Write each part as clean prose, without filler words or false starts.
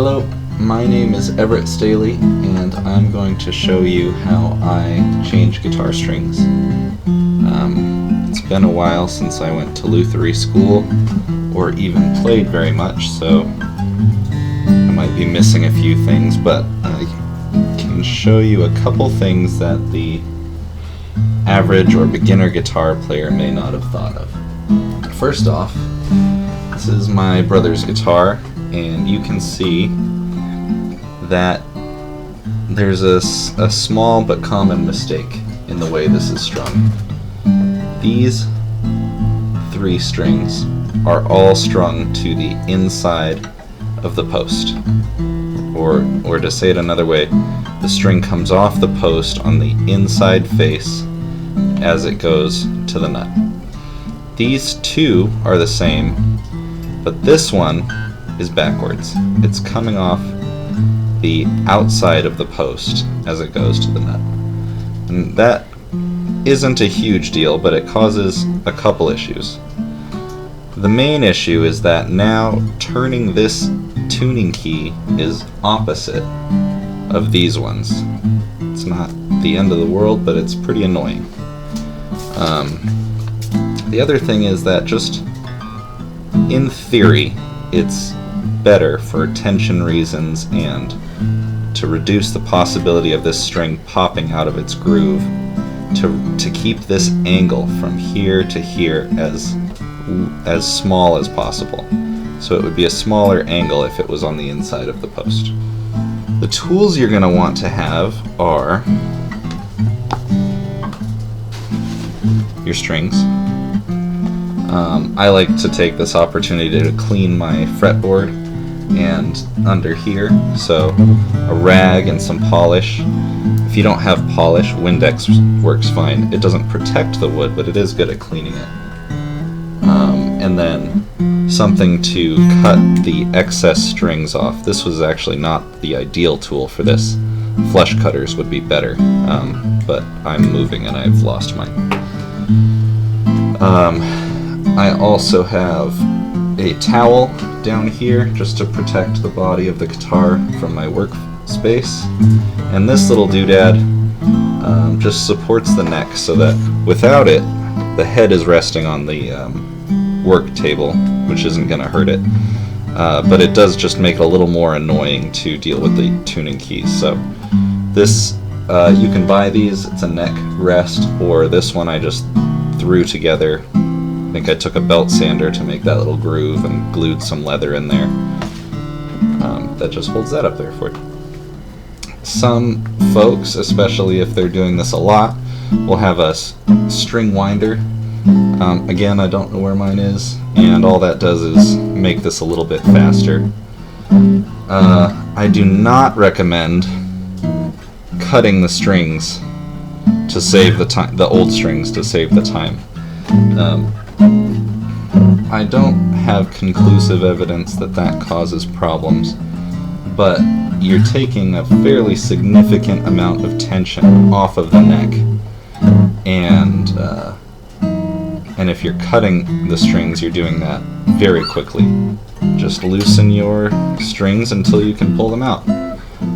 Hello, my name is Everett Staley, and I'm going to show you how I change guitar strings. It's been a while since I went to luthiery school, or even played very much, so I might be missing a few things, but I can show you a couple things that the average or beginner guitar player may not have thought of. First off, this is my brother's guitar, and you can see that there's a small but common mistake in the way this is strung. These three strings are all strung to the inside of the post. Or to say it another way, the string comes off the post on the inside face as it goes to the nut. These two are the same, but this one is backwards. It's coming off the outside of the post as it goes to the nut. And that isn't a huge deal, but it causes a couple issues. The main issue is that now turning this tuning key is opposite of these ones. It's not the end of the world, but it's pretty annoying. The other thing is that just in theory, it's better for tension reasons and to reduce the possibility of this string popping out of its groove to keep this angle from here to here as small as possible. So it would be a smaller angle if it was on the inside of the post. The tools you're going to want to have are your strings. I like to take this opportunity to clean my fretboard and under here, so a rag and some polish. If you don't have polish, Windex works fine. It doesn't protect the wood, but it is good at cleaning it. And then something to cut the excess strings off. This was actually not the ideal tool for this. Flush cutters would be better, but I'm moving and I've lost mine. I also have a towel down here just to protect the body of the guitar from my workspace. And this little doodad just supports the neck so that without it, the head is resting on the work table, which isn't going to hurt it. But it does just make it a little more annoying to deal with the tuning keys. So this, you can buy these, it's a neck rest, or this one I just threw together. I think I took a belt sander to make that little groove and glued some leather in there. That just holds that up there for you. Some folks, especially if they're doing this a lot, will have a string winder. Again, I don't know where mine is, and all that does is make this a little bit faster. I do not recommend cutting the strings to save the time, the old strings to save the time. I don't have conclusive evidence that causes problems, but you're taking a fairly significant amount of tension off of the neck, and if you're cutting the strings, you're doing that very quickly. Just loosen your strings until you can pull them out.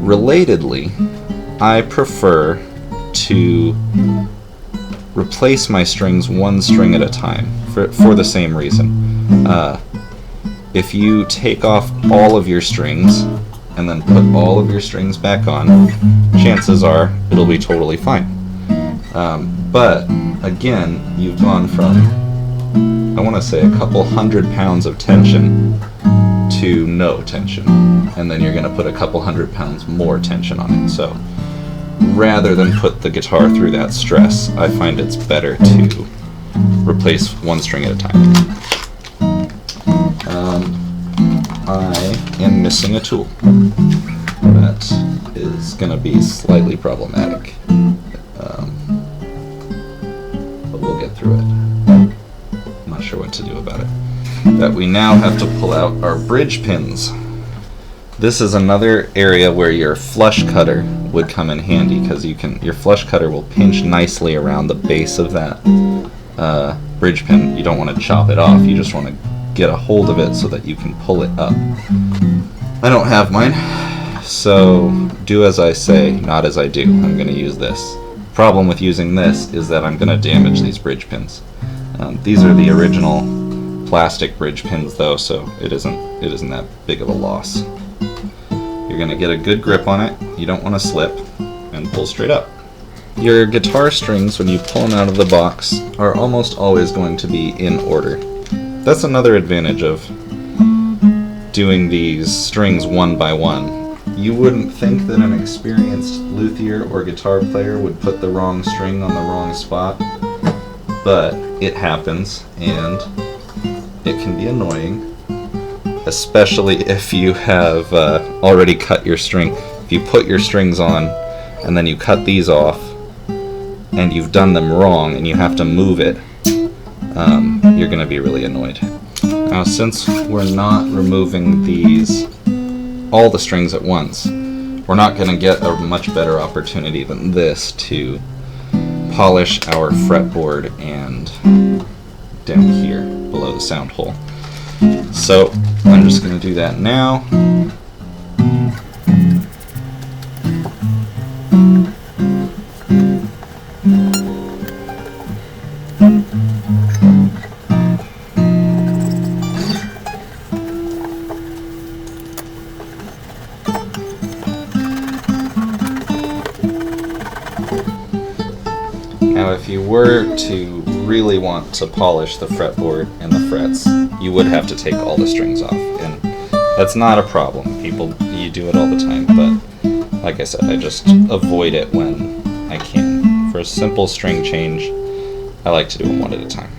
Relatedly, I prefer to replace my strings one string at a time for the same reason. If you take off all of your strings and then put all of your strings back on, chances are it'll be totally fine. But again, you've gone from, I want to say, a couple 100 pounds of tension to no tension, and then you're going to put a couple 100 pounds more tension on it. So rather than put the guitar through that stress, I find it's better to replace one string at a time. I am missing a tool. That is going to be slightly problematic, but we'll get through it. I'm not sure what to do about it. That we now have to pull out our bridge pins. This is another area where your flush cutter would come in handy, because your flush cutter will pinch nicely around the base of that bridge pin. You don't want to chop it off, you just want to get a hold of it so that you can pull it up. I don't have mine, so do as I say, not as I do. I'm going to use this. Problem with using this is that I'm going to damage these bridge pins. These are the original plastic bridge pins though, so it isn't that big of a loss. You're going to get a good grip on it, you don't want to slip, and pull straight up. Your guitar strings, when you pull them out of the box, are almost always going to be in order. That's another advantage of doing these strings one by one. You wouldn't think that an experienced luthier or guitar player would put the wrong string on the wrong spot, but it happens, and it can be annoying, especially if you have already cut your string. If you put your strings on and then you cut these off and you've done them wrong and you have to move it, you're going to be really annoyed. Now, since we're not removing all the strings at once, we're not going to get a much better opportunity than this to polish our fretboard and down here below the sound hole. So I'm just going to do that now. Now, if you were to really want to polish the fretboard and the frets, you would have to take all the strings off, and that's not a problem. You do it all the time, but like I said, I just avoid it when I can. For a simple string change, I like to do them one at a time.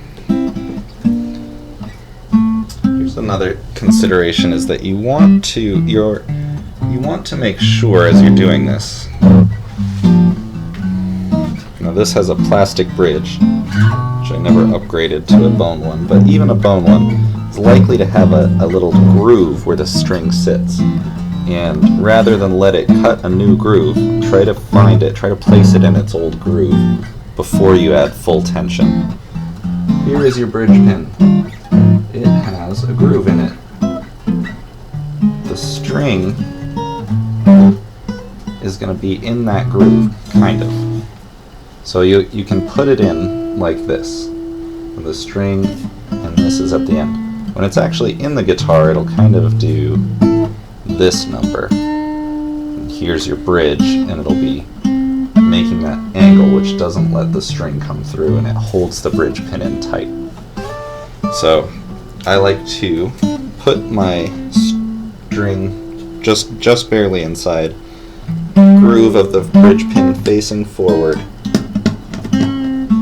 Here's another consideration, is that you want to make sure as you're doing this. Now, this has a plastic bridge, which I never upgraded to a bone one, but even a bone one is likely to have a little groove where the string sits. And rather than let it cut a new groove, try to find it, try to place it in its old groove before you add full tension. Here is your bridge pin. It has a groove in it. The string is going to be in that groove, kind of. So you can put it in like this, with the string, and this is at the end. When it's actually in the guitar, it'll kind of do this number. And here's your bridge, and it'll be making that angle, which doesn't let the string come through, and it holds the bridge pin in tight. So I like to put my string just barely inside groove of the bridge pin facing forward.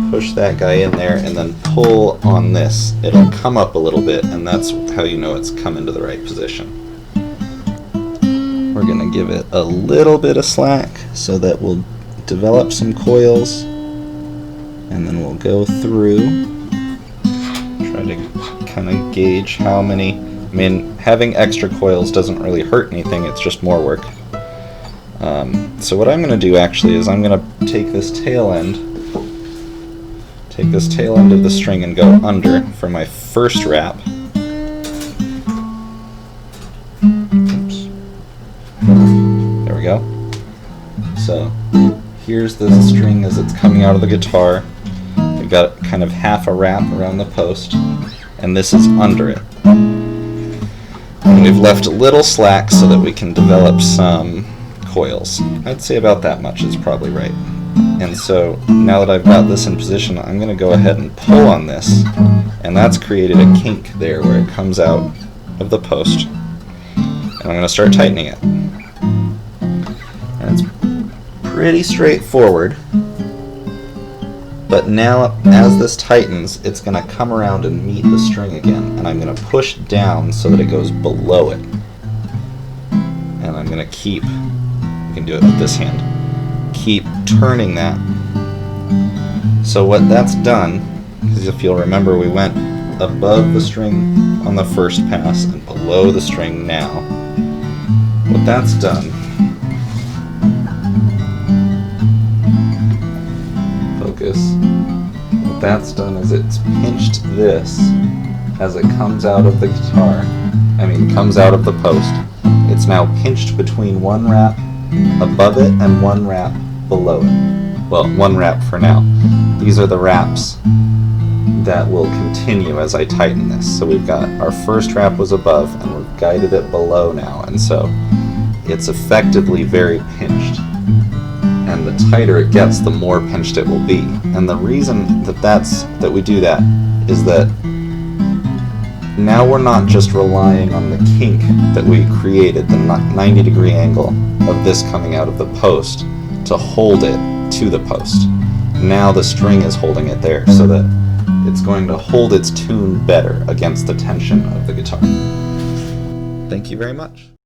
Push that guy in there and then pull on this. It'll come up a little bit, and that's how you know it's come into the right position. We're going to give it a little bit of slack so that we'll develop some coils, and then we'll go through, try to kind of gauge how many. I mean, having extra coils doesn't really hurt anything, it's just more work. So what I'm going to do actually is I'm going to take this tail end of the string and go under for my first wrap. Oops. There we go. So here's the string as it's coming out of the guitar. We've got kind of half a wrap around the post, and this is under it. And we've left a little slack so that we can develop some coils. I'd say about that much is probably right. And so now that I've got this in position, I'm going to go ahead and pull on this, and that's created a kink there where it comes out of the post, and I'm going to start tightening it. And it's pretty straightforward, but now as this tightens, it's going to come around and meet the string again, and I'm going to push down so that it goes below it. And I'm going to keep, you can do it with this hand, keep turning that. So what that's done, because if you'll remember, we went above the string on the first pass and below the string now. What that's done, focus, what that's done is it's pinched this as it comes out of the guitar, comes out of the post. it's now pinched between one wrap above it and one wrap below it. Well, one wrap for now. These are the wraps that will continue as I tighten this. So we've got our first wrap was above and we've guided it below now, and so it's effectively very pinched. And the tighter it gets, the more pinched it will be. And the reason that we do that is that now we're not just relying on the kink that we created, the 90-degree angle of this coming out of the post, to hold it to the post. Now the string is holding it there, so that it's going to hold its tune better against the tension of the guitar. Thank you very much.